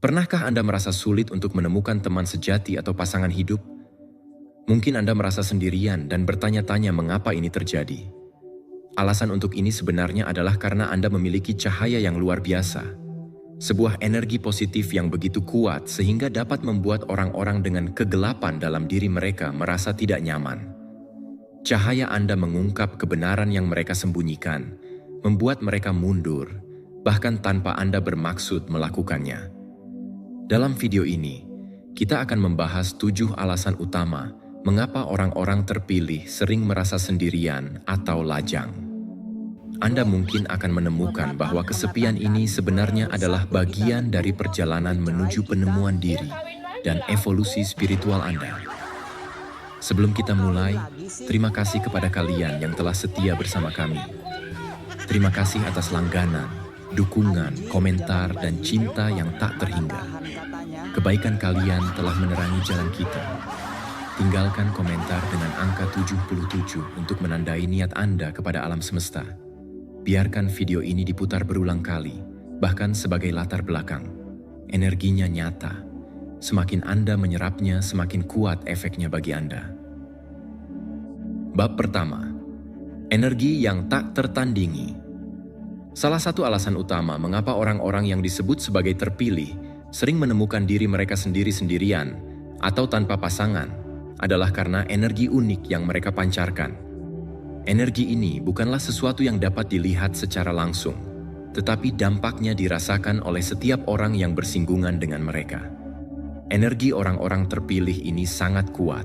Pernahkah Anda merasa sulit untuk menemukan teman sejati atau pasangan hidup? Mungkin Anda merasa sendirian dan bertanya-tanya mengapa ini terjadi. Alasan untuk ini sebenarnya adalah karena Anda memiliki cahaya yang luar biasa. Sebuah energi positif yang begitu kuat sehingga dapat membuat orang-orang dengan kegelapan dalam diri mereka merasa tidak nyaman. Cahaya Anda mengungkap kebenaran yang mereka sembunyikan, membuat mereka mundur, bahkan tanpa Anda bermaksud melakukannya. Dalam video ini, kita akan membahas 7 alasan utama mengapa orang-orang terpilih sering merasa sendirian atau lajang. Anda mungkin akan menemukan bahwa kesepian ini sebenarnya adalah bagian dari perjalanan menuju penemuan diri dan evolusi spiritual Anda. Sebelum kita mulai, terima kasih kepada kalian yang telah setia bersama kami. Terima kasih atas langganan, dukungan, komentar, dan cinta yang tak terhingga. Kebaikan kalian telah menerangi jalan kita. Tinggalkan komentar dengan angka 77 untuk menandai niat Anda kepada alam semesta. Biarkan video ini diputar berulang kali, bahkan sebagai latar belakang. Energinya nyata. Semakin Anda menyerapnya, semakin kuat efeknya bagi Anda. Bab pertama, energi yang tak tertandingi. Salah satu alasan utama mengapa orang-orang yang disebut sebagai terpilih sering menemukan diri mereka sendiri-sendirian atau tanpa pasangan adalah karena energi unik yang mereka pancarkan. Energi ini bukanlah sesuatu yang dapat dilihat secara langsung, tetapi dampaknya dirasakan oleh setiap orang yang bersinggungan dengan mereka. Energi orang-orang terpilih ini sangat kuat,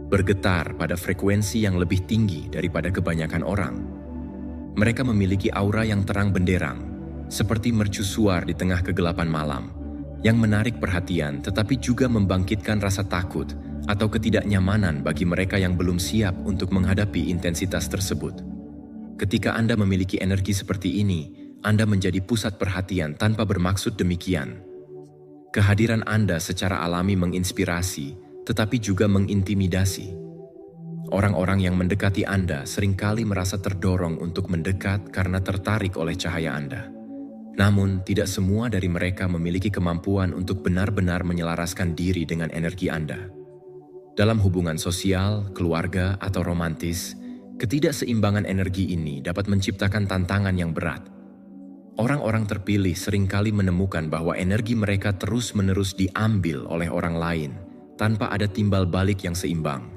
bergetar pada frekuensi yang lebih tinggi daripada kebanyakan orang. Mereka memiliki aura yang terang benderang, seperti mercusuar di tengah kegelapan malam, yang menarik perhatian tetapi juga membangkitkan rasa takut atau ketidaknyamanan bagi mereka yang belum siap untuk menghadapi intensitas tersebut. Ketika Anda memiliki energi seperti ini, Anda menjadi pusat perhatian tanpa bermaksud demikian. Kehadiran Anda secara alami menginspirasi, tetapi juga mengintimidasi. Orang-orang yang mendekati Anda seringkali merasa terdorong untuk mendekat karena tertarik oleh cahaya Anda. Namun, tidak semua dari mereka memiliki kemampuan untuk benar-benar menyelaraskan diri dengan energi Anda. Dalam hubungan sosial, keluarga, atau romantis, ketidakseimbangan energi ini dapat menciptakan tantangan yang berat. Orang-orang terpilih seringkali menemukan bahwa energi mereka terus-menerus diambil oleh orang lain tanpa ada timbal balik yang seimbang.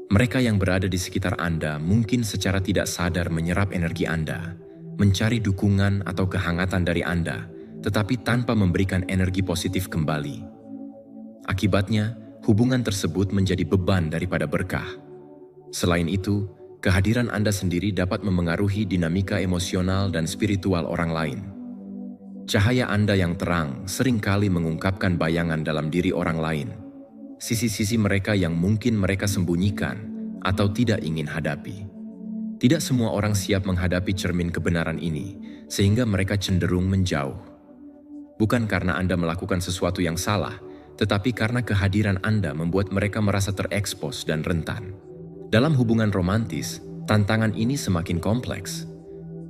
Mereka yang berada di sekitar Anda mungkin secara tidak sadar menyerap energi Anda, mencari dukungan atau kehangatan dari Anda, tetapi tanpa memberikan energi positif kembali. Akibatnya, hubungan tersebut menjadi beban daripada berkah. Selain itu, kehadiran Anda sendiri dapat memengaruhi dinamika emosional dan spiritual orang lain. Cahaya Anda yang terang seringkali mengungkapkan bayangan dalam diri orang lain, sisi-sisi mereka yang mungkin mereka sembunyikan atau tidak ingin hadapi. Tidak semua orang siap menghadapi cermin kebenaran ini, sehingga mereka cenderung menjauh. Bukan karena Anda melakukan sesuatu yang salah, tetapi karena kehadiran Anda membuat mereka merasa terekspos dan rentan. Dalam hubungan romantis, tantangan ini semakin kompleks.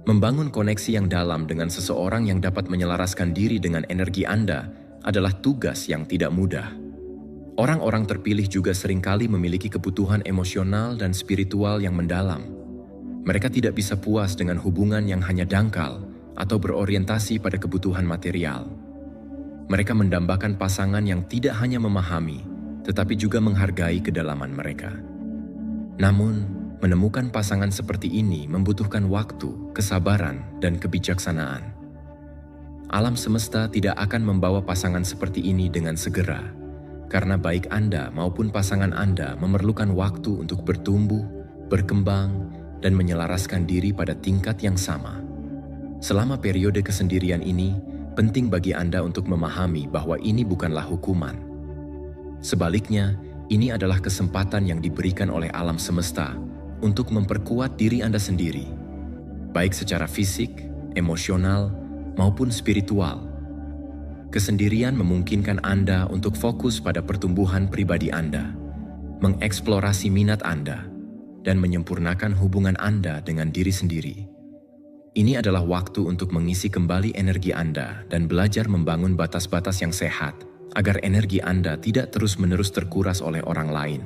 Membangun koneksi yang dalam dengan seseorang yang dapat menyelaraskan diri dengan energi Anda adalah tugas yang tidak mudah. Orang-orang terpilih juga seringkali memiliki kebutuhan emosional dan spiritual yang mendalam. Mereka tidak bisa puas dengan hubungan yang hanya dangkal atau berorientasi pada kebutuhan material. Mereka mendambakan pasangan yang tidak hanya memahami, tetapi juga menghargai kedalaman mereka. Namun, menemukan pasangan seperti ini membutuhkan waktu, kesabaran, dan kebijaksanaan. Alam semesta tidak akan membawa pasangan seperti ini dengan segera, karena baik Anda maupun pasangan Anda memerlukan waktu untuk bertumbuh, berkembang, dan menyelaraskan diri pada tingkat yang sama. Selama periode kesendirian ini, penting bagi Anda untuk memahami bahwa ini bukanlah hukuman. Sebaliknya, ini adalah kesempatan yang diberikan oleh alam semesta untuk memperkuat diri Anda sendiri, baik secara fisik, emosional, maupun spiritual. Kesendirian memungkinkan Anda untuk fokus pada pertumbuhan pribadi Anda, mengeksplorasi minat Anda, dan menyempurnakan hubungan Anda dengan diri sendiri. Ini adalah waktu untuk mengisi kembali energi Anda dan belajar membangun batas-batas yang sehat, agar energi Anda tidak terus-menerus terkuras oleh orang lain.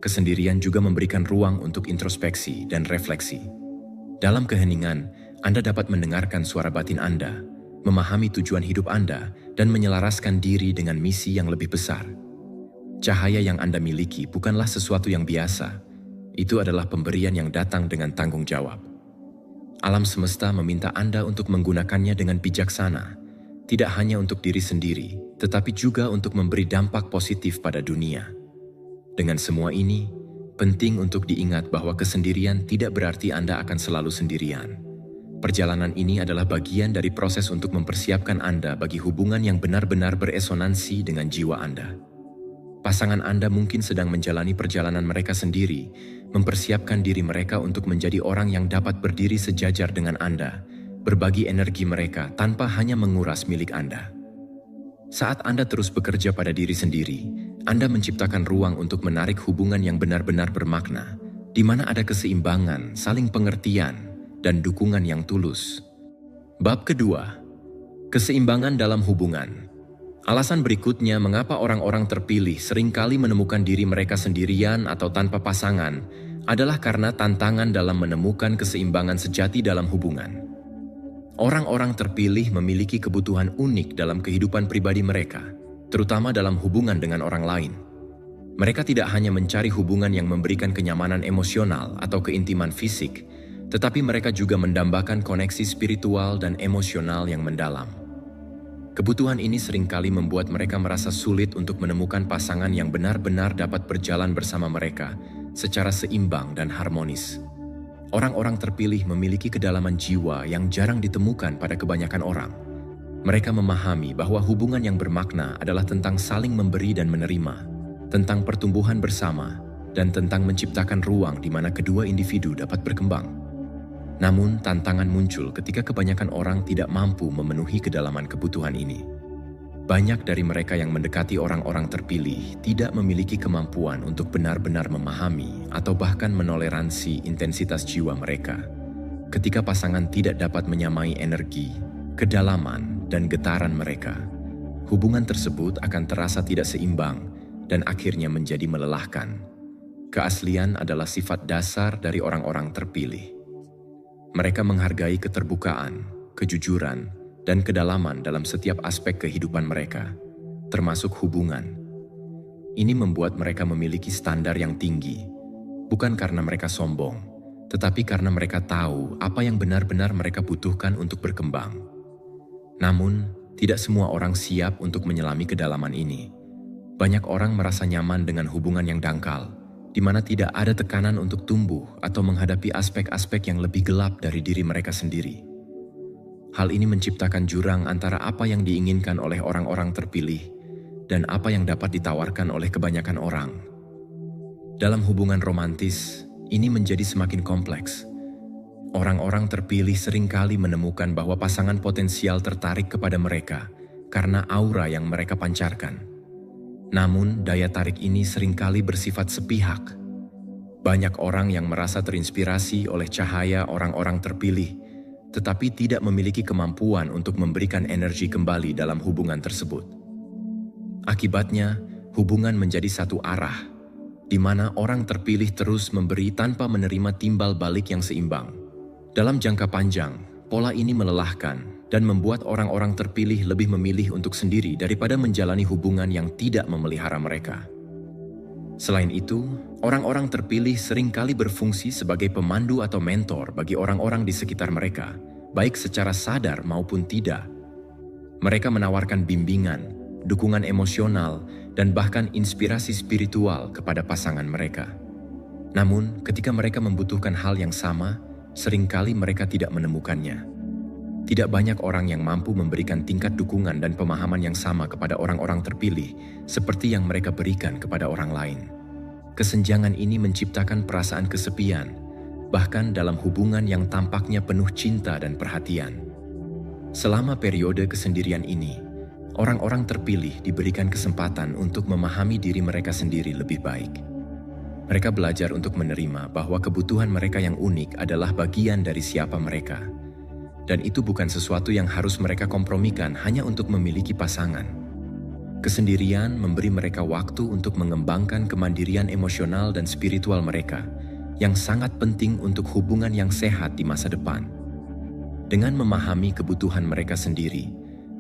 Kesendirian juga memberikan ruang untuk introspeksi dan refleksi. Dalam keheningan, Anda dapat mendengarkan suara batin Anda, memahami tujuan hidup Anda, dan menyelaraskan diri dengan misi yang lebih besar. Cahaya yang Anda miliki bukanlah sesuatu yang biasa. Itu adalah pemberian yang datang dengan tanggung jawab. Alam semesta meminta Anda untuk menggunakannya dengan bijaksana, tidak hanya untuk diri sendiri, tetapi juga untuk memberi dampak positif pada dunia. Dengan semua ini, penting untuk diingat bahwa kesendirian tidak berarti Anda akan selalu sendirian. Perjalanan ini adalah bagian dari proses untuk mempersiapkan Anda bagi hubungan yang benar-benar beresonansi dengan jiwa Anda. Pasangan Anda mungkin sedang menjalani perjalanan mereka sendiri, mempersiapkan diri mereka untuk menjadi orang yang dapat berdiri sejajar dengan Anda, berbagi energi mereka tanpa hanya menguras milik Anda. Saat Anda terus bekerja pada diri sendiri, Anda menciptakan ruang untuk menarik hubungan yang benar-benar bermakna, di mana ada keseimbangan, saling pengertian, dan dukungan yang tulus. Bab kedua, keseimbangan dalam hubungan. Alasan berikutnya mengapa orang-orang terpilih seringkali menemukan diri mereka sendirian atau tanpa pasangan adalah karena tantangan dalam menemukan keseimbangan sejati dalam hubungan. Orang-orang terpilih memiliki kebutuhan unik dalam kehidupan pribadi mereka, terutama dalam hubungan dengan orang lain. Mereka tidak hanya mencari hubungan yang memberikan kenyamanan emosional atau keintiman fisik, tetapi mereka juga mendambakan koneksi spiritual dan emosional yang mendalam. Kebutuhan ini seringkali membuat mereka merasa sulit untuk menemukan pasangan yang benar-benar dapat berjalan bersama mereka secara seimbang dan harmonis. Orang-orang terpilih memiliki kedalaman jiwa yang jarang ditemukan pada kebanyakan orang. Mereka memahami bahwa hubungan yang bermakna adalah tentang saling memberi dan menerima, tentang pertumbuhan bersama, dan tentang menciptakan ruang di mana kedua individu dapat berkembang. Namun, tantangan muncul ketika kebanyakan orang tidak mampu memenuhi kedalaman kebutuhan ini. Banyak dari mereka yang mendekati orang-orang terpilih tidak memiliki kemampuan untuk benar-benar memahami atau bahkan menoleransi intensitas jiwa mereka. Ketika pasangan tidak dapat menyamai energi, kedalaman, dan getaran mereka, hubungan tersebut akan terasa tidak seimbang dan akhirnya menjadi melelahkan. Keaslian adalah sifat dasar dari orang-orang terpilih. Mereka menghargai keterbukaan, kejujuran, dan kedalaman dalam setiap aspek kehidupan mereka, termasuk hubungan. Ini membuat mereka memiliki standar yang tinggi, bukan karena mereka sombong, tetapi karena mereka tahu apa yang benar-benar mereka butuhkan untuk berkembang. Namun, tidak semua orang siap untuk menyelami kedalaman ini. Banyak orang merasa nyaman dengan hubungan yang dangkal, di mana tidak ada tekanan untuk tumbuh atau menghadapi aspek-aspek yang lebih gelap dari diri mereka sendiri. Hal ini menciptakan jurang antara apa yang diinginkan oleh orang-orang terpilih dan apa yang dapat ditawarkan oleh kebanyakan orang. Dalam hubungan romantis, ini menjadi semakin kompleks. Orang-orang terpilih seringkali menemukan bahwa pasangan potensial tertarik kepada mereka karena aura yang mereka pancarkan. Namun, daya tarik ini seringkali bersifat sepihak. Banyak orang yang merasa terinspirasi oleh cahaya orang-orang terpilih, tetapi tidak memiliki kemampuan untuk memberikan energi kembali dalam hubungan tersebut. Akibatnya, hubungan menjadi satu arah, di mana orang terpilih terus memberi tanpa menerima timbal balik yang seimbang. Dalam jangka panjang, pola ini melelahkan dan membuat orang-orang terpilih lebih memilih untuk sendiri daripada menjalani hubungan yang tidak memelihara mereka. Selain itu, orang-orang terpilih seringkali berfungsi sebagai pemandu atau mentor bagi orang-orang di sekitar mereka, baik secara sadar maupun tidak. Mereka menawarkan bimbingan, dukungan emosional, dan bahkan inspirasi spiritual kepada pasangan mereka. Namun, ketika mereka membutuhkan hal yang sama, seringkali mereka tidak menemukannya. Tidak banyak orang yang mampu memberikan tingkat dukungan dan pemahaman yang sama kepada orang-orang terpilih, seperti yang mereka berikan kepada orang lain. Kesenjangan ini menciptakan perasaan kesepian, bahkan dalam hubungan yang tampaknya penuh cinta dan perhatian. Selama periode kesendirian ini, orang-orang terpilih diberikan kesempatan untuk memahami diri mereka sendiri lebih baik. Mereka belajar untuk menerima bahwa kebutuhan mereka yang unik adalah bagian dari siapa mereka, dan itu bukan sesuatu yang harus mereka kompromikan hanya untuk memiliki pasangan. Kesendirian memberi mereka waktu untuk mengembangkan kemandirian emosional dan spiritual mereka, yang sangat penting untuk hubungan yang sehat di masa depan. Dengan memahami kebutuhan mereka sendiri,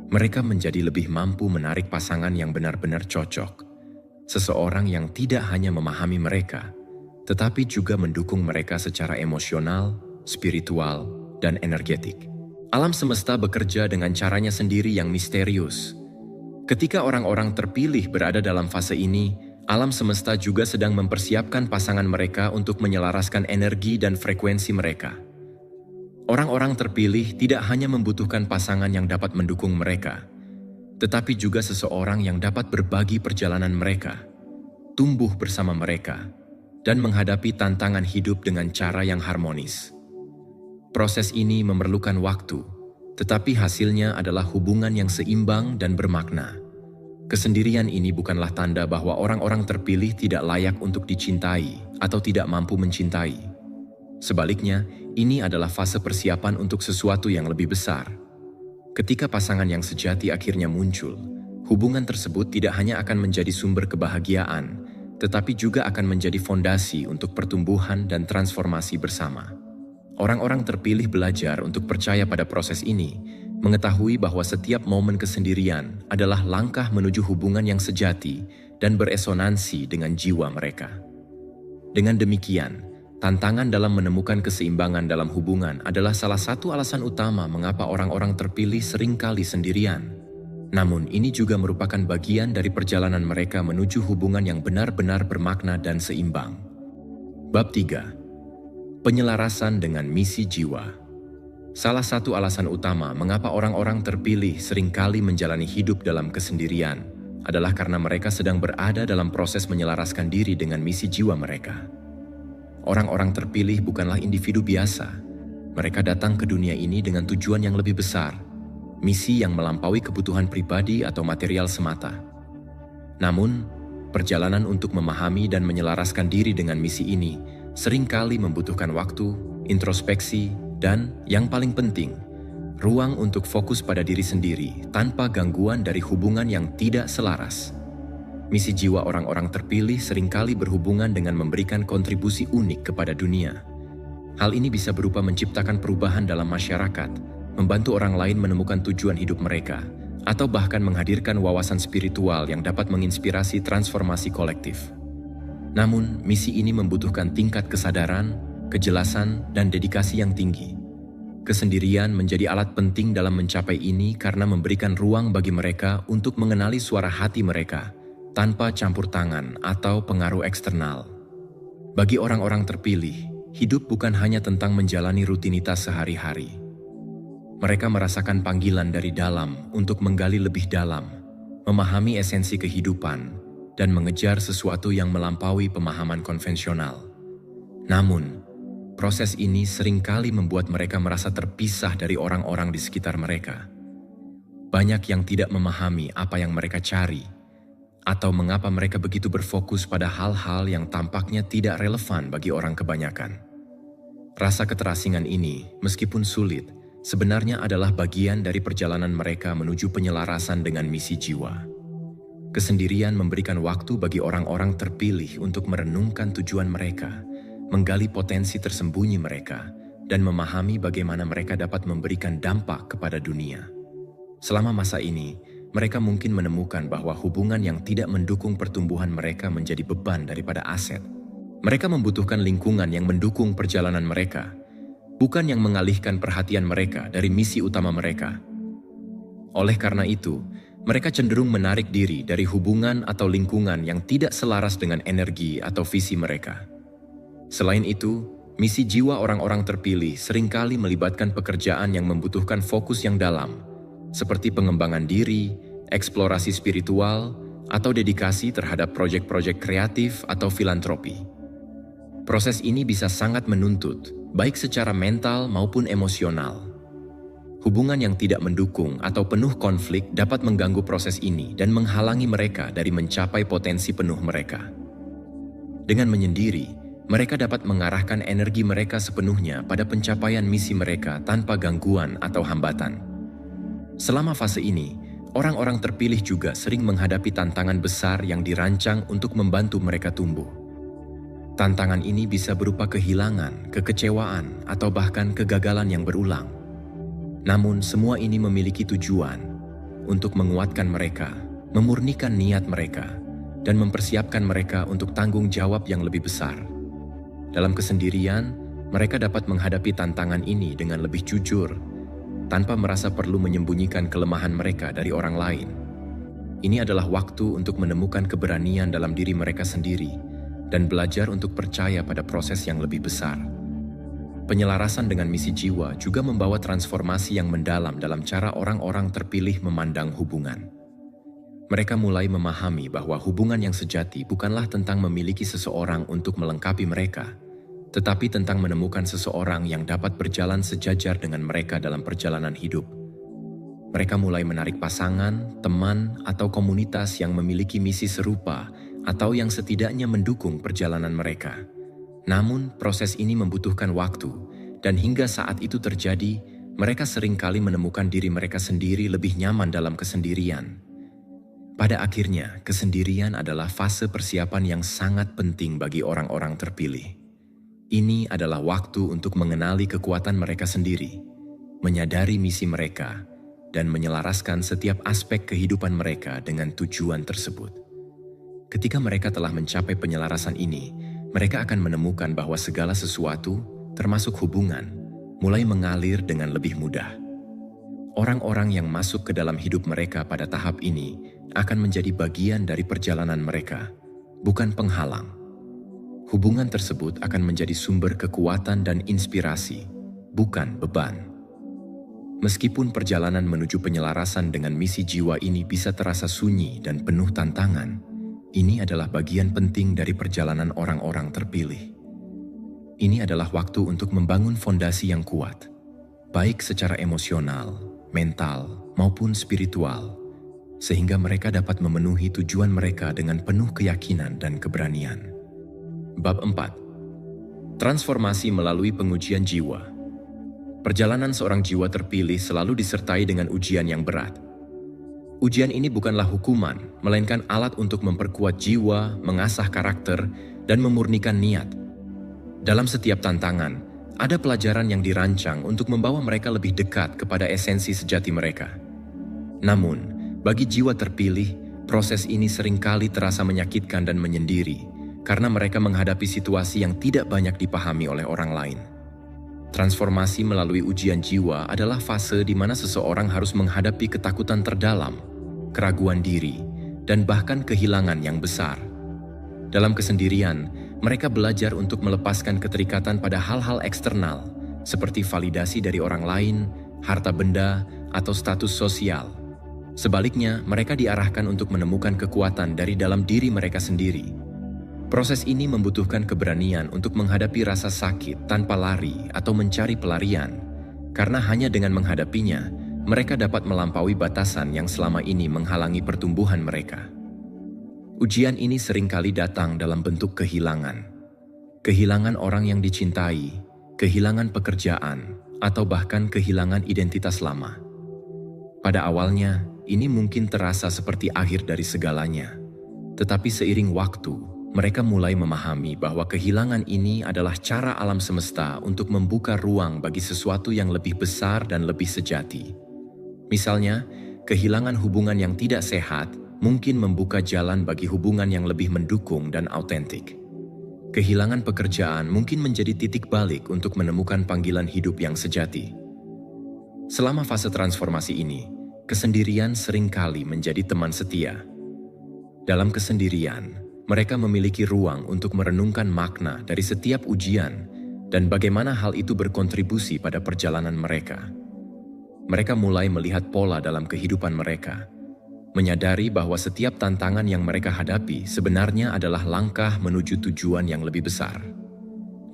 mereka menjadi lebih mampu menarik pasangan yang benar-benar cocok. Seseorang yang tidak hanya memahami mereka, tetapi juga mendukung mereka secara emosional, spiritual, dan energetik. Alam semesta bekerja dengan caranya sendiri yang misterius. Ketika orang-orang terpilih berada dalam fase ini, alam semesta juga sedang mempersiapkan pasangan mereka untuk menyelaraskan energi dan frekuensi mereka. Orang-orang terpilih tidak hanya membutuhkan pasangan yang dapat mendukung mereka, tetapi juga seseorang yang dapat berbagi perjalanan mereka, tumbuh bersama mereka, dan menghadapi tantangan hidup dengan cara yang harmonis. Proses ini memerlukan waktu, tetapi hasilnya adalah hubungan yang seimbang dan bermakna. Kesendirian ini bukanlah tanda bahwa orang-orang terpilih tidak layak untuk dicintai atau tidak mampu mencintai. Sebaliknya, ini adalah fase persiapan untuk sesuatu yang lebih besar. Ketika pasangan yang sejati akhirnya muncul, hubungan tersebut tidak hanya akan menjadi sumber kebahagiaan, tetapi juga akan menjadi fondasi untuk pertumbuhan dan transformasi bersama. Orang-orang terpilih belajar untuk percaya pada proses ini, mengetahui bahwa setiap momen kesendirian adalah langkah menuju hubungan yang sejati dan beresonansi dengan jiwa mereka. Dengan demikian, tantangan dalam menemukan keseimbangan dalam hubungan adalah salah satu alasan utama mengapa orang-orang terpilih seringkali sendirian. Namun, ini juga merupakan bagian dari perjalanan mereka menuju hubungan yang benar-benar bermakna dan seimbang. Bab 3. Penyelarasan dengan misi jiwa. Salah satu alasan utama mengapa orang-orang terpilih seringkali menjalani hidup dalam kesendirian adalah karena mereka sedang berada dalam proses menyelaraskan diri dengan misi jiwa mereka. Orang-orang terpilih bukanlah individu biasa. Mereka datang ke dunia ini dengan tujuan yang lebih besar, misi yang melampaui kebutuhan pribadi atau material semata. Namun, perjalanan untuk memahami dan menyelaraskan diri dengan misi ini seringkali membutuhkan waktu, introspeksi, dan yang paling penting, ruang untuk fokus pada diri sendiri tanpa gangguan dari hubungan yang tidak selaras. Misi jiwa orang-orang terpilih seringkali berhubungan dengan memberikan kontribusi unik kepada dunia. Hal ini bisa berupa menciptakan perubahan dalam masyarakat, membantu orang lain menemukan tujuan hidup mereka, atau bahkan menghadirkan wawasan spiritual yang dapat menginspirasi transformasi kolektif. Namun, misi ini membutuhkan tingkat kesadaran, kejelasan, dan dedikasi yang tinggi. Kesendirian menjadi alat penting dalam mencapai ini karena memberikan ruang bagi mereka untuk mengenali suara hati mereka, tanpa campur tangan atau pengaruh eksternal. Bagi orang-orang terpilih, hidup bukan hanya tentang menjalani rutinitas sehari-hari. Mereka merasakan panggilan dari dalam untuk menggali lebih dalam, memahami esensi kehidupan, dan mengejar sesuatu yang melampaui pemahaman konvensional. Namun, proses ini seringkali membuat mereka merasa terpisah dari orang-orang di sekitar mereka. Banyak yang tidak memahami apa yang mereka cari, atau mengapa mereka begitu berfokus pada hal-hal yang tampaknya tidak relevan bagi orang kebanyakan. Rasa keterasingan ini, meskipun sulit, sebenarnya adalah bagian dari perjalanan mereka menuju penyelarasan dengan misi jiwa. Kesendirian memberikan waktu bagi orang-orang terpilih untuk merenungkan tujuan mereka, menggali potensi tersembunyi mereka, dan memahami bagaimana mereka dapat memberikan dampak kepada dunia. Selama masa ini, mereka mungkin menemukan bahwa hubungan yang tidak mendukung pertumbuhan mereka menjadi beban daripada aset. Mereka membutuhkan lingkungan yang mendukung perjalanan mereka, bukan yang mengalihkan perhatian mereka dari misi utama mereka. Oleh karena itu, mereka cenderung menarik diri dari hubungan atau lingkungan yang tidak selaras dengan energi atau visi mereka. Selain itu, misi jiwa orang-orang terpilih seringkali melibatkan pekerjaan yang membutuhkan fokus yang dalam, seperti pengembangan diri, eksplorasi spiritual, atau dedikasi terhadap proyek-proyek kreatif atau filantropi. Proses ini bisa sangat menuntut, baik secara mental maupun emosional. Hubungan yang tidak mendukung atau penuh konflik dapat mengganggu proses ini dan menghalangi mereka dari mencapai potensi penuh mereka. Dengan menyendiri, Mereka dapat mengarahkan energi mereka sepenuhnya pada pencapaian misi mereka tanpa gangguan atau hambatan. Selama fase ini, orang-orang terpilih juga sering menghadapi tantangan besar yang dirancang untuk membantu mereka tumbuh. Tantangan ini bisa berupa kehilangan, kekecewaan, atau bahkan kegagalan yang berulang. Namun, semua ini memiliki tujuan untuk menguatkan mereka, memurnikan niat mereka, dan mempersiapkan mereka untuk tanggung jawab yang lebih besar. Dalam kesendirian, mereka dapat menghadapi tantangan ini dengan lebih jujur, tanpa merasa perlu menyembunyikan kelemahan mereka dari orang lain. Ini adalah waktu untuk menemukan keberanian dalam diri mereka sendiri dan belajar untuk percaya pada proses yang lebih besar. Penyelarasan dengan misi jiwa juga membawa transformasi yang mendalam dalam cara orang-orang terpilih memandang hubungan. Mereka mulai memahami bahwa hubungan yang sejati bukanlah tentang memiliki seseorang untuk melengkapi mereka, tetapi tentang menemukan seseorang yang dapat berjalan sejajar dengan mereka dalam perjalanan hidup. Mereka mulai menarik pasangan, teman, atau komunitas yang memiliki misi serupa atau yang setidaknya mendukung perjalanan mereka. Namun, proses ini membutuhkan waktu, dan hingga saat itu terjadi, mereka seringkali menemukan diri mereka sendiri lebih nyaman dalam kesendirian. Pada akhirnya, kesendirian adalah fase persiapan yang sangat penting bagi orang-orang terpilih. Ini adalah waktu untuk mengenali kekuatan mereka sendiri, menyadari misi mereka, dan menyelaraskan setiap aspek kehidupan mereka dengan tujuan tersebut. Ketika mereka telah mencapai penyelarasan ini, mereka akan menemukan bahwa segala sesuatu, termasuk hubungan, mulai mengalir dengan lebih mudah. Orang-orang yang masuk ke dalam hidup mereka pada tahap ini akan menjadi bagian dari perjalanan mereka, bukan penghalang. Hubungan tersebut akan menjadi sumber kekuatan dan inspirasi, bukan beban. Meskipun perjalanan menuju penyelarasan dengan misi jiwa ini bisa terasa sunyi dan penuh tantangan, ini adalah bagian penting dari perjalanan orang-orang terpilih. Ini adalah waktu untuk membangun fondasi yang kuat, baik secara emosional, mental, maupun spiritual, sehingga mereka dapat memenuhi tujuan mereka dengan penuh keyakinan dan keberanian. Bab 4. Transformasi melalui pengujian jiwa. Perjalanan seorang jiwa terpilih selalu disertai dengan ujian yang berat. Ujian ini bukanlah hukuman, melainkan alat untuk memperkuat jiwa, mengasah karakter, dan memurnikan niat. Dalam setiap tantangan, ada pelajaran yang dirancang untuk membawa mereka lebih dekat kepada esensi sejati mereka. Namun, bagi jiwa terpilih, proses ini seringkali terasa menyakitkan dan menyendiri, karena mereka menghadapi situasi yang tidak banyak dipahami oleh orang lain. Transformasi melalui ujian jiwa adalah fase di mana seseorang harus menghadapi ketakutan terdalam, keraguan diri, dan bahkan kehilangan yang besar. Dalam kesendirian, mereka belajar untuk melepaskan keterikatan pada hal-hal eksternal, seperti validasi dari orang lain, harta benda, atau status sosial. Sebaliknya, mereka diarahkan untuk menemukan kekuatan dari dalam diri mereka sendiri. Proses ini membutuhkan keberanian untuk menghadapi rasa sakit tanpa lari atau mencari pelarian, karena hanya dengan menghadapinya, mereka dapat melampaui batasan yang selama ini menghalangi pertumbuhan mereka. Ujian ini seringkali datang dalam bentuk kehilangan. Kehilangan orang yang dicintai, kehilangan pekerjaan, atau bahkan kehilangan identitas lama. Pada awalnya, ini mungkin terasa seperti akhir dari segalanya. Tetapi seiring waktu, mereka mulai memahami bahwa kehilangan ini adalah cara alam semesta untuk membuka ruang bagi sesuatu yang lebih besar dan lebih sejati. Misalnya, kehilangan hubungan yang tidak sehat mungkin membuka jalan bagi hubungan yang lebih mendukung dan autentik. Kehilangan pekerjaan mungkin menjadi titik balik untuk menemukan panggilan hidup yang sejati. Selama fase transformasi ini, kesendirian seringkali menjadi teman setia. Dalam kesendirian, mereka memiliki ruang untuk merenungkan makna dari setiap ujian dan bagaimana hal itu berkontribusi pada perjalanan mereka. Mereka mulai melihat pola dalam kehidupan mereka, menyadari bahwa setiap tantangan yang mereka hadapi sebenarnya adalah langkah menuju tujuan yang lebih besar.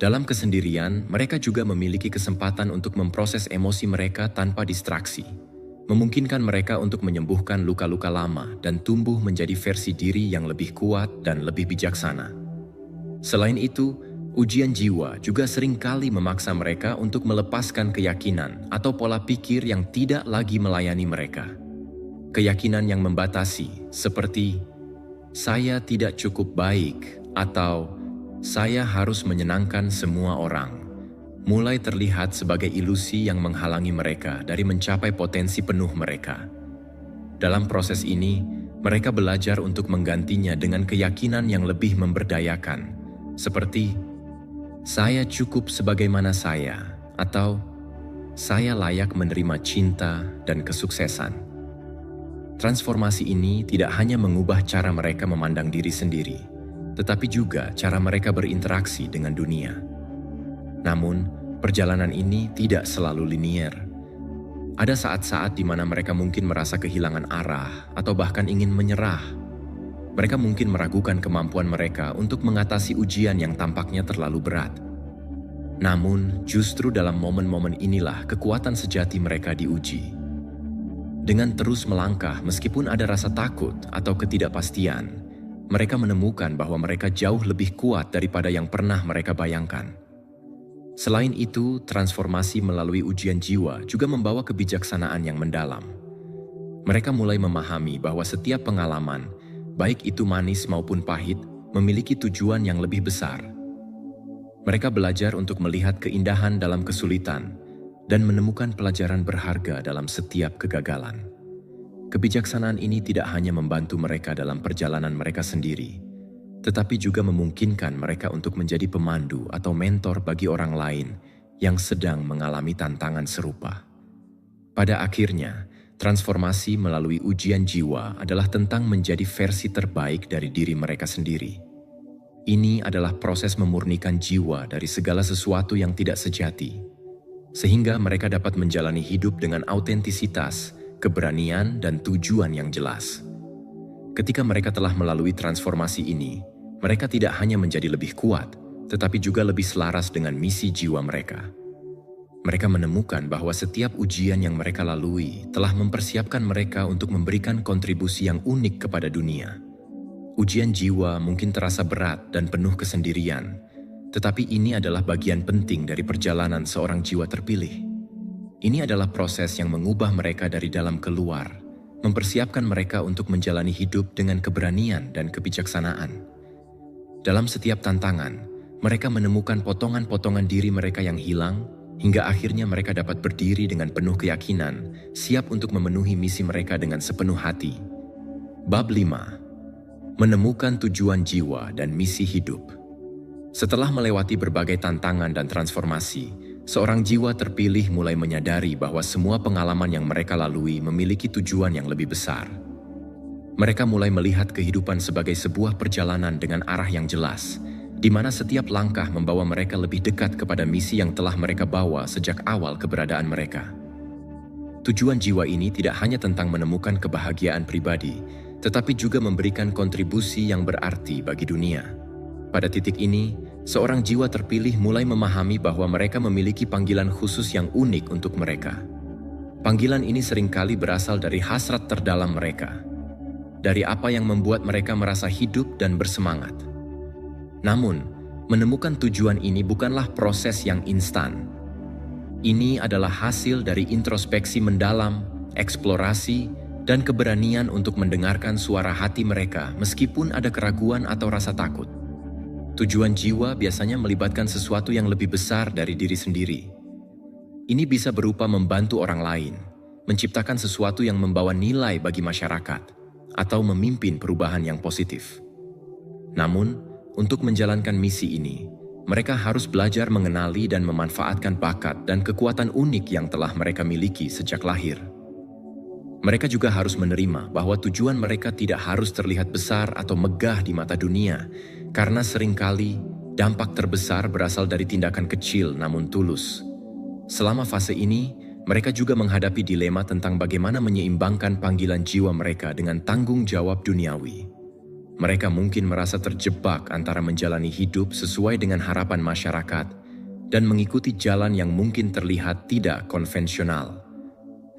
Dalam kesendirian, mereka juga memiliki kesempatan untuk memproses emosi mereka tanpa distraksi, memungkinkan mereka untuk menyembuhkan luka-luka lama dan tumbuh menjadi versi diri yang lebih kuat dan lebih bijaksana. Selain itu, Ujian jiwa juga seringkali memaksa mereka untuk melepaskan keyakinan atau pola pikir yang tidak lagi melayani mereka. Keyakinan yang membatasi, seperti "saya tidak cukup baik" atau "saya harus menyenangkan semua orang", mulai terlihat sebagai ilusi yang menghalangi mereka dari mencapai potensi penuh mereka. Dalam proses ini, mereka belajar untuk menggantinya dengan keyakinan yang lebih memberdayakan, seperti "saya cukup sebagaimana saya" atau "saya layak menerima cinta dan kesuksesan". Transformasi ini tidak hanya mengubah cara mereka memandang diri sendiri, tetapi juga cara mereka berinteraksi dengan dunia. Namun, perjalanan ini tidak selalu linier. Ada saat-saat di mana mereka mungkin merasa kehilangan arah atau bahkan ingin menyerah. Mereka mungkin meragukan kemampuan mereka untuk mengatasi ujian yang tampaknya terlalu berat. Namun, justru dalam momen-momen inilah kekuatan sejati mereka diuji. Dengan terus melangkah meskipun ada rasa takut atau ketidakpastian, mereka menemukan bahwa mereka jauh lebih kuat daripada yang pernah mereka bayangkan. Selain itu, transformasi melalui ujian jiwa juga membawa kebijaksanaan yang mendalam. Mereka mulai memahami bahwa setiap pengalaman, baik itu manis maupun pahit, memiliki tujuan yang lebih besar. Mereka belajar untuk melihat keindahan dalam kesulitan dan menemukan pelajaran berharga dalam setiap kegagalan. Kebijaksanaan ini tidak hanya membantu mereka dalam perjalanan mereka sendiri, tetapi juga memungkinkan mereka untuk menjadi pemandu atau mentor bagi orang lain yang sedang mengalami tantangan serupa. Pada akhirnya, transformasi melalui ujian jiwa adalah tentang menjadi versi terbaik dari diri mereka sendiri. Ini adalah proses memurnikan jiwa dari segala sesuatu yang tidak sejati, sehingga mereka dapat menjalani hidup dengan autentisitas, keberanian, dan tujuan yang jelas. Ketika mereka telah melalui transformasi ini, mereka tidak hanya menjadi lebih kuat, tetapi juga lebih selaras dengan misi jiwa mereka. Mereka menemukan bahwa setiap ujian yang mereka lalui telah mempersiapkan mereka untuk memberikan kontribusi yang unik kepada dunia. Ujian jiwa mungkin terasa berat dan penuh kesendirian, tetapi ini adalah bagian penting dari perjalanan seorang jiwa terpilih. Ini adalah proses yang mengubah mereka dari dalam keluar, mempersiapkan mereka untuk menjalani hidup dengan keberanian dan kebijaksanaan. Dalam setiap tantangan, mereka menemukan potongan-potongan diri mereka yang hilang, hingga akhirnya mereka dapat berdiri dengan penuh keyakinan, siap untuk memenuhi misi mereka dengan sepenuh hati. Bab 5. Menemukan tujuan jiwa dan misi hidup. Setelah melewati berbagai tantangan dan transformasi, seorang jiwa terpilih mulai menyadari bahwa semua pengalaman yang mereka lalui memiliki tujuan yang lebih besar. Mereka mulai melihat kehidupan sebagai sebuah perjalanan dengan arah yang jelas, di mana setiap langkah membawa mereka lebih dekat kepada misi yang telah mereka bawa sejak awal keberadaan mereka. Tujuan jiwa ini tidak hanya tentang menemukan kebahagiaan pribadi, tetapi juga memberikan kontribusi yang berarti bagi dunia. Pada titik ini, seorang jiwa terpilih mulai memahami bahwa mereka memiliki panggilan khusus yang unik untuk mereka. Panggilan ini seringkali berasal dari hasrat terdalam mereka, dari apa yang membuat mereka merasa hidup dan bersemangat. Namun, menemukan tujuan ini bukanlah proses yang instan. Ini adalah hasil dari introspeksi mendalam, eksplorasi, dan keberanian untuk mendengarkan suara hati mereka meskipun ada keraguan atau rasa takut. Tujuan jiwa biasanya melibatkan sesuatu yang lebih besar dari diri sendiri. Ini bisa berupa membantu orang lain, menciptakan sesuatu yang membawa nilai bagi masyarakat, atau memimpin perubahan yang positif. Namun, untuk menjalankan misi ini, mereka harus belajar mengenali dan memanfaatkan bakat dan kekuatan unik yang telah mereka miliki sejak lahir. Mereka juga harus menerima bahwa tujuan mereka tidak harus terlihat besar atau megah di mata dunia, karena seringkali dampak terbesar berasal dari tindakan kecil namun tulus. Selama fase ini, mereka juga menghadapi dilema tentang bagaimana menyeimbangkan panggilan jiwa mereka dengan tanggung jawab duniawi. Mereka mungkin merasa terjebak antara menjalani hidup sesuai dengan harapan masyarakat dan mengikuti jalan yang mungkin terlihat tidak konvensional.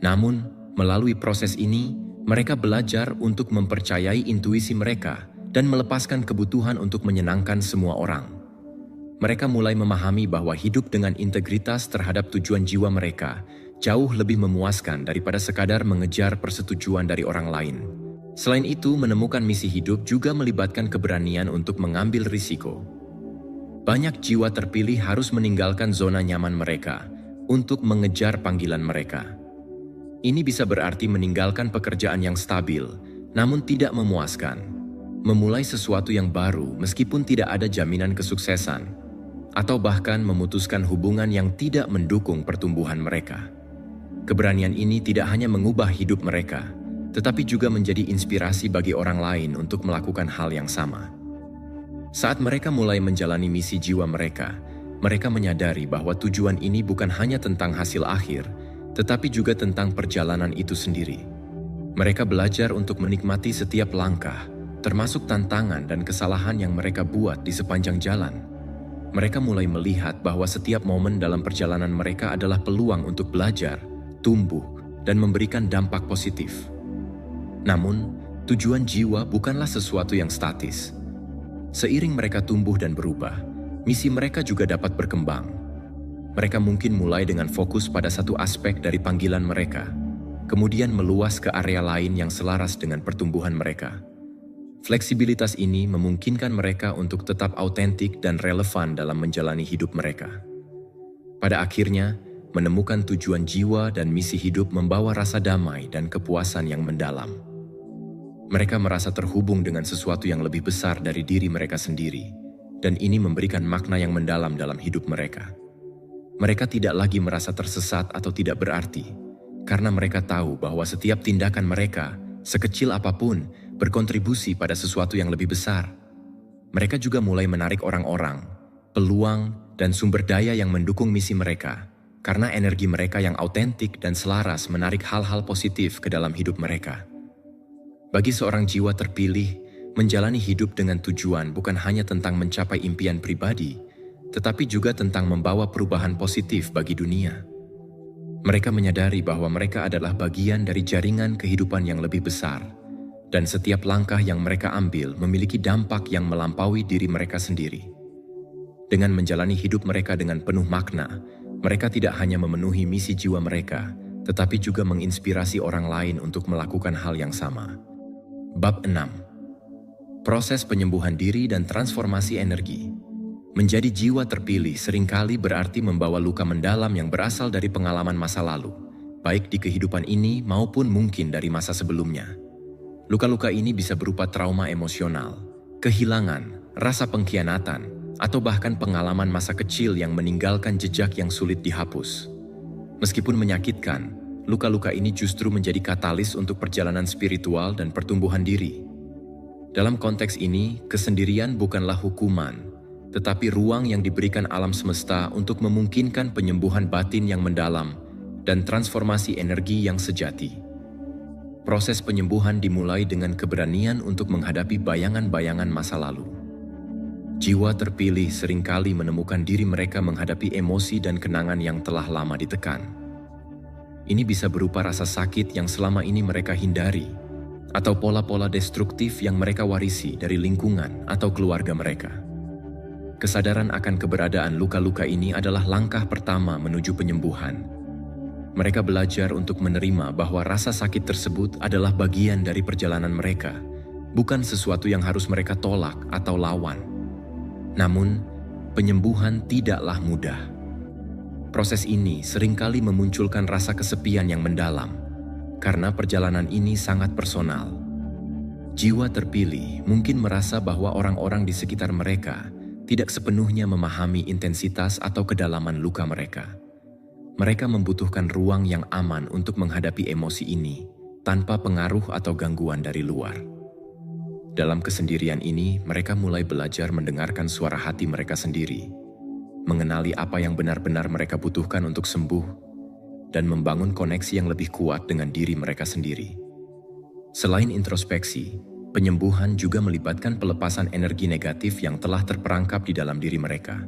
Namun, melalui proses ini, mereka belajar untuk mempercayai intuisi mereka dan melepaskan kebutuhan untuk menyenangkan semua orang. mereka mulai memahami bahwa hidup dengan integritas terhadap tujuan jiwa mereka jauh lebih memuaskan daripada sekadar mengejar persetujuan dari orang lain. Selain itu, menemukan misi hidup juga melibatkan keberanian untuk mengambil risiko. Banyak jiwa terpilih harus meninggalkan zona nyaman mereka untuk mengejar panggilan mereka. Ini bisa berarti meninggalkan pekerjaan yang stabil, namun tidak memuaskan. Memulai sesuatu yang baru meskipun tidak ada jaminan kesuksesan, atau bahkan memutuskan hubungan yang tidak mendukung pertumbuhan mereka. Keberanian ini tidak hanya mengubah hidup mereka, tetapi juga menjadi inspirasi bagi orang lain untuk melakukan hal yang sama. Saat mereka mulai menjalani misi jiwa mereka menyadari bahwa tujuan ini bukan hanya tentang hasil akhir, tetapi juga tentang perjalanan itu sendiri. Mereka belajar untuk menikmati setiap langkah, termasuk tantangan dan kesalahan yang mereka buat di sepanjang jalan. Mereka mulai melihat bahwa setiap momen dalam perjalanan mereka adalah peluang untuk belajar, tumbuh, dan memberikan dampak positif. Namun, tujuan jiwa bukanlah sesuatu yang statis. Seiring mereka tumbuh dan berubah, misi mereka juga dapat berkembang. Mereka mungkin mulai dengan fokus pada satu aspek dari panggilan mereka, kemudian meluas ke area lain yang selaras dengan pertumbuhan mereka. Fleksibilitas ini memungkinkan mereka untuk tetap autentik dan relevan dalam menjalani hidup mereka. Pada akhirnya, menemukan tujuan jiwa dan misi hidup membawa rasa damai dan kepuasan yang mendalam. Mereka merasa terhubung dengan sesuatu yang lebih besar dari diri mereka sendiri, dan ini memberikan makna yang mendalam dalam hidup mereka. Mereka tidak lagi merasa tersesat atau tidak berarti, karena mereka tahu bahwa setiap tindakan mereka, sekecil apapun, berkontribusi pada sesuatu yang lebih besar. Mereka juga mulai menarik orang-orang, peluang, dan sumber daya yang mendukung misi mereka, karena energi mereka yang autentik dan selaras menarik hal-hal positif ke dalam hidup mereka. Bagi seorang jiwa terpilih, menjalani hidup dengan tujuan bukan hanya tentang mencapai impian pribadi, tetapi juga tentang membawa perubahan positif bagi dunia. Mereka menyadari bahwa mereka adalah bagian dari jaringan kehidupan yang lebih besar, dan setiap langkah yang mereka ambil memiliki dampak yang melampaui diri mereka sendiri. Dengan menjalani hidup mereka dengan penuh makna, mereka tidak hanya memenuhi misi jiwa mereka, tetapi juga menginspirasi orang lain untuk melakukan hal yang sama. Bab 6. Proses penyembuhan diri dan transformasi energi. Menjadi jiwa terpilih seringkali berarti membawa luka mendalam yang berasal dari pengalaman masa lalu, baik di kehidupan ini maupun mungkin dari masa sebelumnya. Luka-luka ini bisa berupa trauma emosional, kehilangan, rasa pengkhianatan, atau bahkan pengalaman masa kecil yang meninggalkan jejak yang sulit dihapus. Meskipun menyakitkan, luka-luka ini justru menjadi katalis untuk perjalanan spiritual dan pertumbuhan diri. Dalam konteks ini, kesendirian bukanlah hukuman, tetapi ruang yang diberikan alam semesta untuk memungkinkan penyembuhan batin yang mendalam dan transformasi energi yang sejati. Proses penyembuhan dimulai dengan keberanian untuk menghadapi bayangan-bayangan masa lalu. Jiwa terpilih seringkali menemukan diri mereka menghadapi emosi dan kenangan yang telah lama ditekan. Ini bisa berupa rasa sakit yang selama ini mereka hindari, atau pola-pola destruktif yang mereka warisi dari lingkungan atau keluarga mereka. Kesadaran akan keberadaan luka-luka ini adalah langkah pertama menuju penyembuhan. Mereka belajar untuk menerima bahwa rasa sakit tersebut adalah bagian dari perjalanan mereka, bukan sesuatu yang harus mereka tolak atau lawan. Namun, penyembuhan tidaklah mudah. Proses ini seringkali memunculkan rasa kesepian yang mendalam, karena perjalanan ini sangat personal. Jiwa terpilih mungkin merasa bahwa orang-orang di sekitar mereka tidak sepenuhnya memahami intensitas atau kedalaman luka mereka. Mereka membutuhkan ruang yang aman untuk menghadapi emosi ini tanpa pengaruh atau gangguan dari luar. Dalam kesendirian ini, mereka mulai belajar mendengarkan suara hati mereka sendiri, mengenali apa yang benar-benar mereka butuhkan untuk sembuh, dan membangun koneksi yang lebih kuat dengan diri mereka sendiri. Selain introspeksi, penyembuhan juga melibatkan pelepasan energi negatif yang telah terperangkap di dalam diri mereka.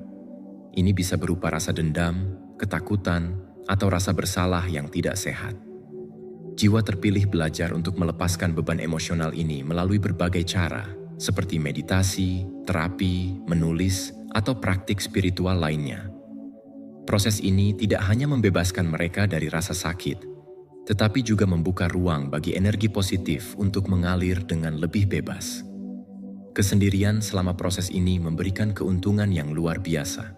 Ini bisa berupa rasa dendam, ketakutan, atau rasa bersalah yang tidak sehat. Jiwa terpilih belajar untuk melepaskan beban emosional ini melalui berbagai cara, seperti meditasi, terapi, menulis, atau praktik spiritual lainnya. Proses ini tidak hanya membebaskan mereka dari rasa sakit, tetapi juga membuka ruang bagi energi positif untuk mengalir dengan lebih bebas. Kesendirian selama proses ini memberikan keuntungan yang luar biasa.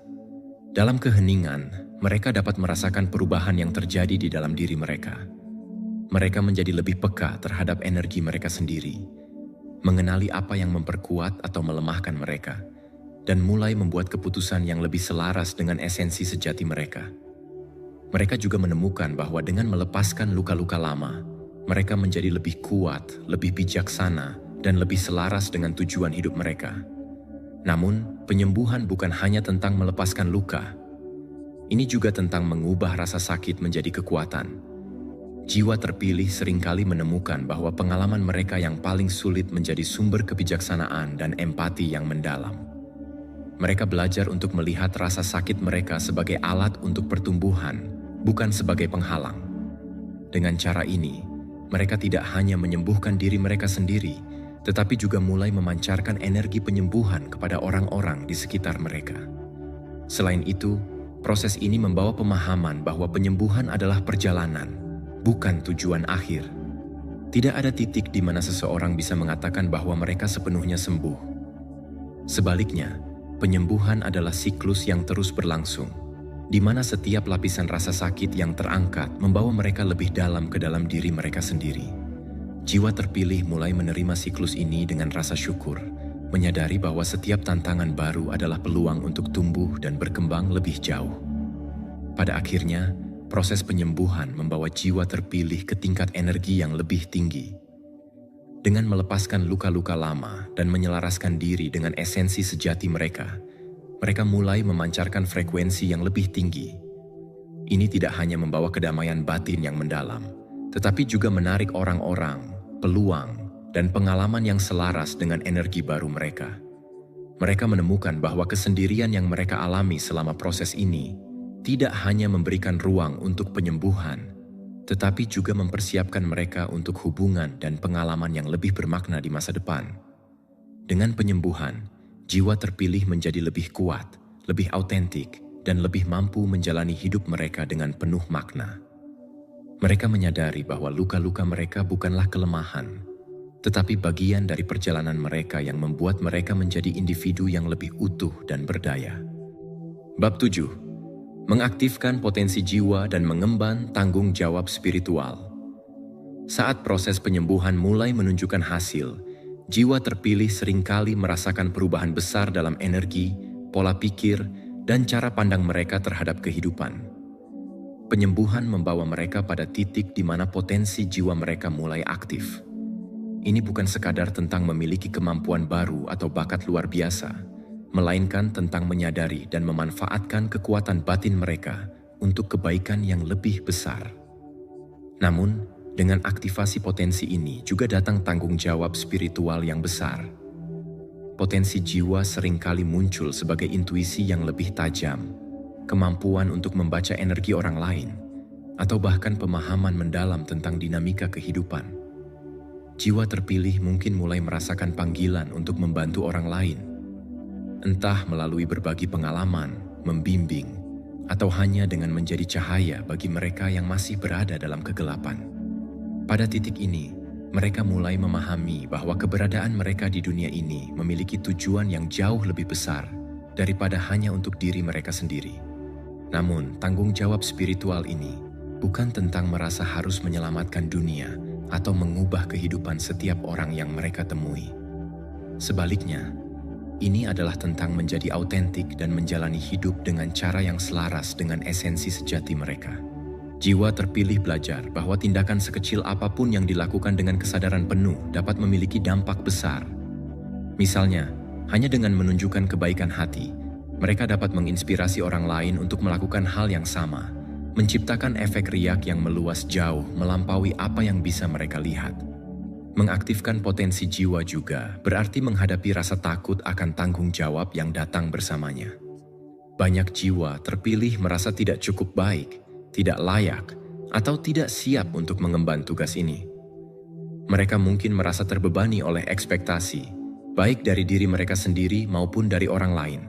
Dalam keheningan, mereka dapat merasakan perubahan yang terjadi di dalam diri mereka. Mereka menjadi lebih peka terhadap energi mereka sendiri, mengenali apa yang memperkuat atau melemahkan mereka, dan mulai membuat keputusan yang lebih selaras dengan esensi sejati mereka. Mereka juga menemukan bahwa dengan melepaskan luka-luka lama, mereka menjadi lebih kuat, lebih bijaksana, dan lebih selaras dengan tujuan hidup mereka. Namun, penyembuhan bukan hanya tentang melepaskan luka. Ini juga tentang mengubah rasa sakit menjadi kekuatan. Jiwa terpilih seringkali menemukan bahwa pengalaman mereka yang paling sulit menjadi sumber kebijaksanaan dan empati yang mendalam. Mereka belajar untuk melihat rasa sakit mereka sebagai alat untuk pertumbuhan, bukan sebagai penghalang. Dengan cara ini, mereka tidak hanya menyembuhkan diri mereka sendiri, tetapi juga mulai memancarkan energi penyembuhan kepada orang-orang di sekitar mereka. Selain itu, proses ini membawa pemahaman bahwa penyembuhan adalah perjalanan, bukan tujuan akhir. Tidak ada titik di mana seseorang bisa mengatakan bahwa mereka sepenuhnya sembuh. Sebaliknya, penyembuhan adalah siklus yang terus berlangsung, di mana setiap lapisan rasa sakit yang terangkat membawa mereka lebih dalam ke dalam diri mereka sendiri. Jiwa terpilih mulai menerima siklus ini dengan rasa syukur, menyadari bahwa setiap tantangan baru adalah peluang untuk tumbuh dan berkembang lebih jauh. Pada akhirnya, proses penyembuhan membawa jiwa terpilih ke tingkat energi yang lebih tinggi. Dengan melepaskan luka-luka lama dan menyelaraskan diri dengan esensi sejati mereka, mereka mulai memancarkan frekuensi yang lebih tinggi. Ini tidak hanya membawa kedamaian batin yang mendalam, tetapi juga menarik orang-orang, peluang, dan pengalaman yang selaras dengan energi baru mereka. Mereka menemukan bahwa kesendirian yang mereka alami selama proses ini tidak hanya memberikan ruang untuk penyembuhan, tetapi juga mempersiapkan mereka untuk hubungan dan pengalaman yang lebih bermakna di masa depan. Dengan penyembuhan, jiwa terpilih menjadi lebih kuat, lebih autentik, dan lebih mampu menjalani hidup mereka dengan penuh makna. Mereka menyadari bahwa luka-luka mereka bukanlah kelemahan, tetapi bagian dari perjalanan mereka yang membuat mereka menjadi individu yang lebih utuh dan berdaya. Bab 7. Mengaktifkan potensi jiwa dan mengemban tanggung jawab spiritual. Saat proses penyembuhan mulai menunjukkan hasil, jiwa terpilih seringkali merasakan perubahan besar dalam energi, pola pikir, dan cara pandang mereka terhadap kehidupan. Penyembuhan membawa mereka pada titik di mana potensi jiwa mereka mulai aktif. Ini bukan sekadar tentang memiliki kemampuan baru atau bakat luar biasa, melainkan tentang menyadari dan memanfaatkan kekuatan batin mereka untuk kebaikan yang lebih besar. Namun, dengan aktivasi potensi ini juga datang tanggung jawab spiritual yang besar. Potensi jiwa seringkali muncul sebagai intuisi yang lebih tajam, kemampuan untuk membaca energi orang lain, atau bahkan pemahaman mendalam tentang dinamika kehidupan. Jiwa terpilih mungkin mulai merasakan panggilan untuk membantu orang lain, entah melalui berbagi pengalaman, membimbing, atau hanya dengan menjadi cahaya bagi mereka yang masih berada dalam kegelapan. Pada titik ini, mereka mulai memahami bahwa keberadaan mereka di dunia ini memiliki tujuan yang jauh lebih besar daripada hanya untuk diri mereka sendiri. Namun, tanggung jawab spiritual ini bukan tentang merasa harus menyelamatkan dunia atau mengubah kehidupan setiap orang yang mereka temui. Sebaliknya, ini adalah tentang menjadi autentik dan menjalani hidup dengan cara yang selaras dengan esensi sejati mereka. Jiwa terpilih belajar bahwa tindakan sekecil apapun yang dilakukan dengan kesadaran penuh dapat memiliki dampak besar. Misalnya, hanya dengan menunjukkan kebaikan hati, mereka dapat menginspirasi orang lain untuk melakukan hal yang sama, menciptakan efek riak yang meluas jauh melampaui apa yang bisa mereka lihat. Mengaktifkan potensi jiwa juga berarti menghadapi rasa takut akan tanggung jawab yang datang bersamanya. Banyak jiwa terpilih merasa tidak cukup baik, tidak layak, atau tidak siap untuk mengemban tugas ini. Mereka mungkin merasa terbebani oleh ekspektasi, baik dari diri mereka sendiri maupun dari orang lain.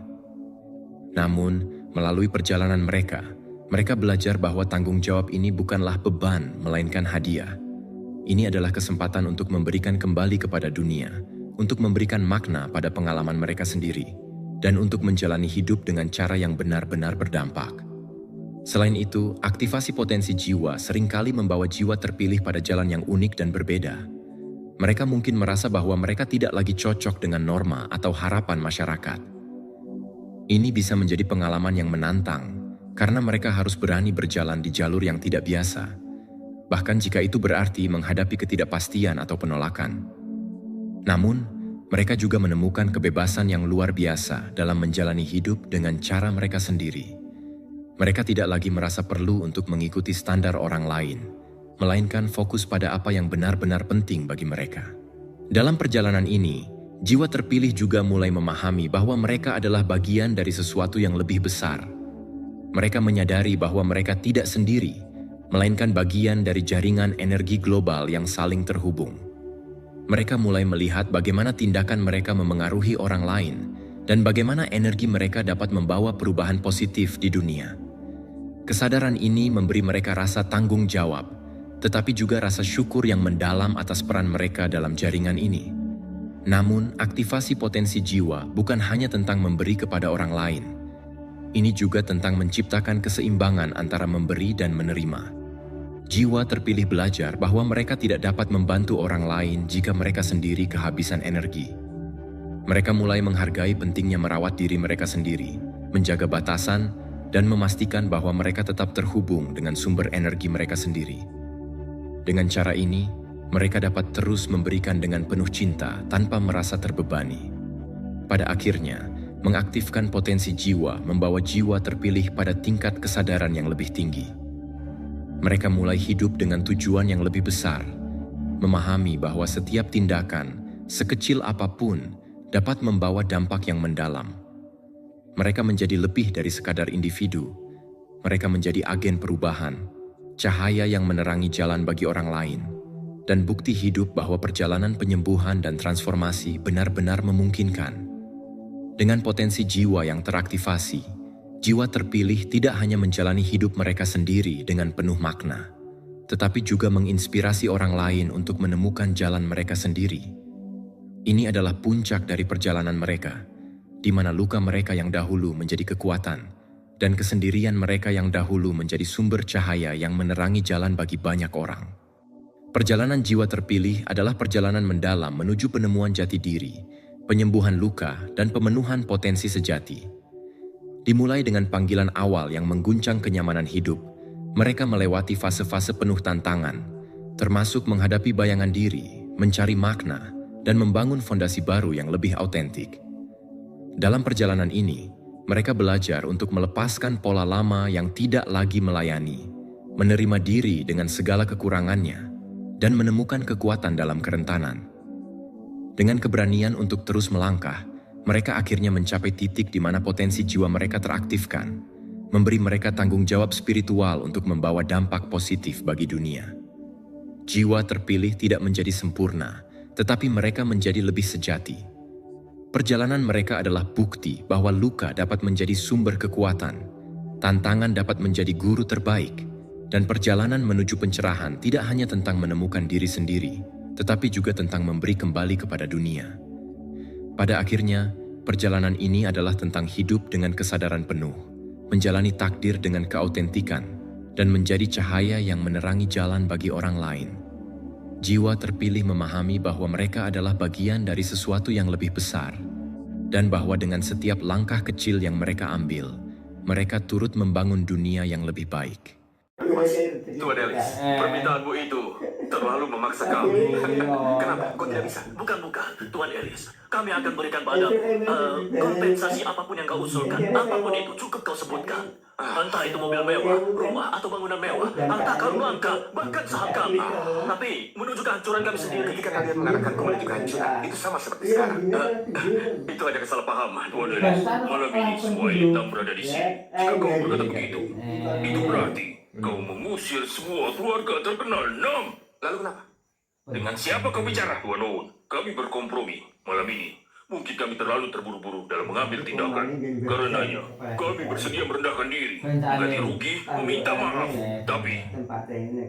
Namun, melalui perjalanan mereka, mereka belajar bahwa tanggung jawab ini bukanlah beban, melainkan hadiah. Ini adalah kesempatan untuk memberikan kembali kepada dunia, untuk memberikan makna pada pengalaman mereka sendiri, dan untuk menjalani hidup dengan cara yang benar-benar berdampak. Selain itu, aktivasi potensi jiwa seringkali membawa jiwa terpilih pada jalan yang unik dan berbeda. Mereka mungkin merasa bahwa mereka tidak lagi cocok dengan norma atau harapan masyarakat. Ini bisa menjadi pengalaman yang menantang, karena mereka harus berani berjalan di jalur yang tidak biasa, bahkan jika itu berarti menghadapi ketidakpastian atau penolakan. Namun, mereka juga menemukan kebebasan yang luar biasa dalam menjalani hidup dengan cara mereka sendiri. Mereka tidak lagi merasa perlu untuk mengikuti standar orang lain, melainkan fokus pada apa yang benar-benar penting bagi mereka. Dalam perjalanan ini, jiwa terpilih juga mulai memahami bahwa mereka adalah bagian dari sesuatu yang lebih besar. Mereka menyadari bahwa mereka tidak sendiri, melainkan bagian dari jaringan energi global yang saling terhubung. Mereka mulai melihat bagaimana tindakan mereka memengaruhi orang lain dan bagaimana energi mereka dapat membawa perubahan positif di dunia. Kesadaran ini memberi mereka rasa tanggung jawab, tetapi juga rasa syukur yang mendalam atas peran mereka dalam jaringan ini. Namun, aktivasi potensi jiwa bukan hanya tentang memberi kepada orang lain. Ini juga tentang menciptakan keseimbangan antara memberi dan menerima. Jiwa terpilih belajar bahwa mereka tidak dapat membantu orang lain jika mereka sendiri kehabisan energi. Mereka mulai menghargai pentingnya merawat diri mereka sendiri, menjaga batasan, dan memastikan bahwa mereka tetap terhubung dengan sumber energi mereka sendiri. Dengan cara ini, mereka dapat terus memberikan dengan penuh cinta tanpa merasa terbebani. Pada akhirnya, mengaktifkan potensi jiwa membawa jiwa terpilih pada tingkat kesadaran yang lebih tinggi. Mereka mulai hidup dengan tujuan yang lebih besar, memahami bahwa setiap tindakan, sekecil apapun, dapat membawa dampak yang mendalam. Mereka menjadi lebih dari sekadar individu. Mereka menjadi agen perubahan, cahaya yang menerangi jalan bagi orang lain, dan bukti hidup bahwa perjalanan penyembuhan dan transformasi benar-benar memungkinkan. Dengan potensi jiwa yang teraktivasi, jiwa terpilih tidak hanya menjalani hidup mereka sendiri dengan penuh makna, tetapi juga menginspirasi orang lain untuk menemukan jalan mereka sendiri. Ini adalah puncak dari perjalanan mereka, di mana luka mereka yang dahulu menjadi kekuatan, dan kesendirian mereka yang dahulu menjadi sumber cahaya yang menerangi jalan bagi banyak orang. Perjalanan jiwa terpilih adalah perjalanan mendalam menuju penemuan jati diri, penyembuhan luka, dan pemenuhan potensi sejati. Dimulai dengan panggilan awal yang mengguncang kenyamanan hidup, mereka melewati fase-fase penuh tantangan, termasuk menghadapi bayangan diri, mencari makna, dan membangun fondasi baru yang lebih autentik. Dalam perjalanan ini, mereka belajar untuk melepaskan pola lama yang tidak lagi melayani, menerima diri dengan segala kekurangannya, dan menemukan kekuatan dalam kerentanan. Dengan keberanian untuk terus melangkah, mereka akhirnya mencapai titik di mana potensi jiwa mereka teraktifkan, memberi mereka tanggung jawab spiritual untuk membawa dampak positif bagi dunia. Jiwa terpilih tidak menjadi sempurna, tetapi mereka menjadi lebih sejati. Perjalanan mereka adalah bukti bahwa luka dapat menjadi sumber kekuatan, tantangan dapat menjadi guru terbaik, dan perjalanan menuju pencerahan tidak hanya tentang menemukan diri sendiri, tetapi juga tentang memberi kembali kepada dunia. Pada akhirnya, perjalanan ini adalah tentang hidup dengan kesadaran penuh, menjalani takdir dengan keautentikan, dan menjadi cahaya yang menerangi jalan bagi orang lain. Jiwa terpilih memahami bahwa mereka adalah bagian dari sesuatu yang lebih besar, dan bahwa dengan setiap langkah kecil yang mereka ambil, mereka turut membangun dunia yang lebih baik. Tuan Ellis, permintaanmu itu terlalu memaksa kami. Kenapa? Kau tidak bisa? Bukan, Tuan Ellis. Kami akan berikan padamu kompensasi apapun yang kau usulkan. Apapun itu, cukup kau sebutkan. Entah itu mobil mewah, rumah, atau bangunan mewah, harta karun langka, bahkan saham kami. Tapi menuju kehancuran kami sendiri. Ketika kalian mengarahkan kembali juga kehancuran, itu sama seperti sekarang. Itu hanya kesalahpahaman, Tuan Ellis. Malam ini semua hitam berada di sini. Jika kau berkata begitu, itu berarti kau mengusir semua keluarga terkenal. Lalu kenapa? Dengan siapa kau bicara, Tuan Owen? Kami berkompromi. Malam ini, Mungkin kami terlalu terburu-buru dalam mengambil tindakan. Karenanya, kami bersedia merendahkan diri, mengganti rugi, meminta maaf. Tapi,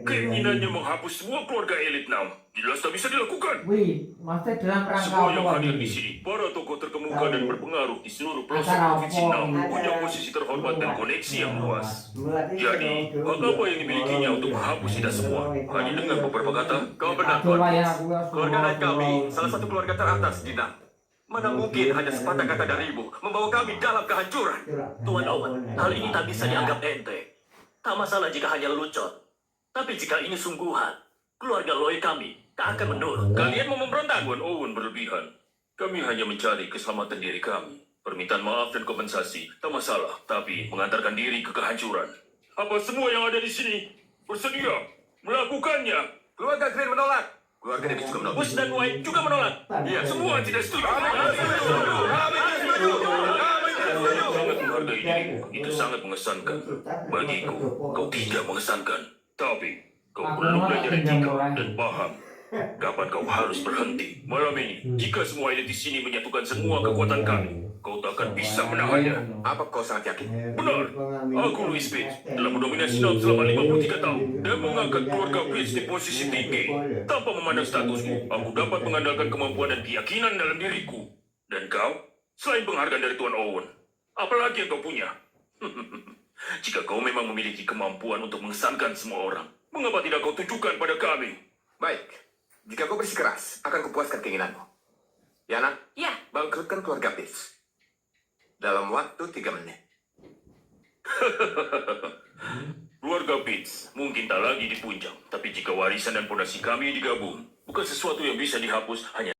keinginannya menghapus semua keluarga elit Nam jelas tak bisa dilakukan. Wih, maksudnya dalam rangka Semua yang apa hadir ini? di sini, para tokoh terkemuka dan berpengaruh di seluruh pelosok Acara provinsi apa? Nam punya posisi terhormat dan koneksi yang luas. Jadi, hak apa yang dimilikinya untuk menghapus kita semua? Hanya dengan beberapa kata, kau benar, Tuan. Keluarga Knight kami, salah satu keluarga teratas di Nam. Mana mungkin hanya sepatah kata darimu membawa kami dalam kehancuran. Tuan Owen, hal ini tak bisa dianggap enteng. Tak masalah jika hanya lelucon. Tapi jika ini sungguhan, keluarga Lloyd kami tak akan menurut. Kalian mau memberontak, Tuan Owen berlebihan. Kami hanya mencari keselamatan diri kami. Permintaan maaf dan kompensasi tak masalah, tapi mengantarkan diri ke kehancuran. Apa semua yang ada di sini bersedia melakukannya? Keluarga Green menolak. Keluarga Davis juga menolak. Bush dan White juga menolak. Iya, semua tidak setuju. Sangat menghargai dirimu. Itu sangat mengesankan. Bagiku, kau tidak mengesankan. Tapi, kau perlu belajar etika dan paham kapan kau harus berhenti. Malam ini, jika semua elit di sini menyatukan semua kekuatan kami, kau tak akan bisa menahannya. Apa kau sangat yakin? Benar. Aku, Louis Page, telah mendominasi Nam selama 53 tahun dan mengangkat keluarga Page di posisi tinggi. Tanpa memandang statusku, aku dapat mengandalkan kemampuan dan keyakinan dalam diriku. Dan kau, selain penghargaan dari Tuan Owen, apa lagi yang kau punya? Jika kau memang memiliki kemampuan untuk mengesankan semua orang, mengapa tidak kau tunjukkan pada kami? Baik, jika kau bersikeras, akan kupuaskan keinginanmu. Yana, Ya, bangkrutkan keluarga Pitts dalam waktu 3 menit. Keluarga Pitts mungkin tak lagi dipunjang, tapi jika warisan dan pondasi kami digabung, bukan sesuatu yang bisa dihapus hanya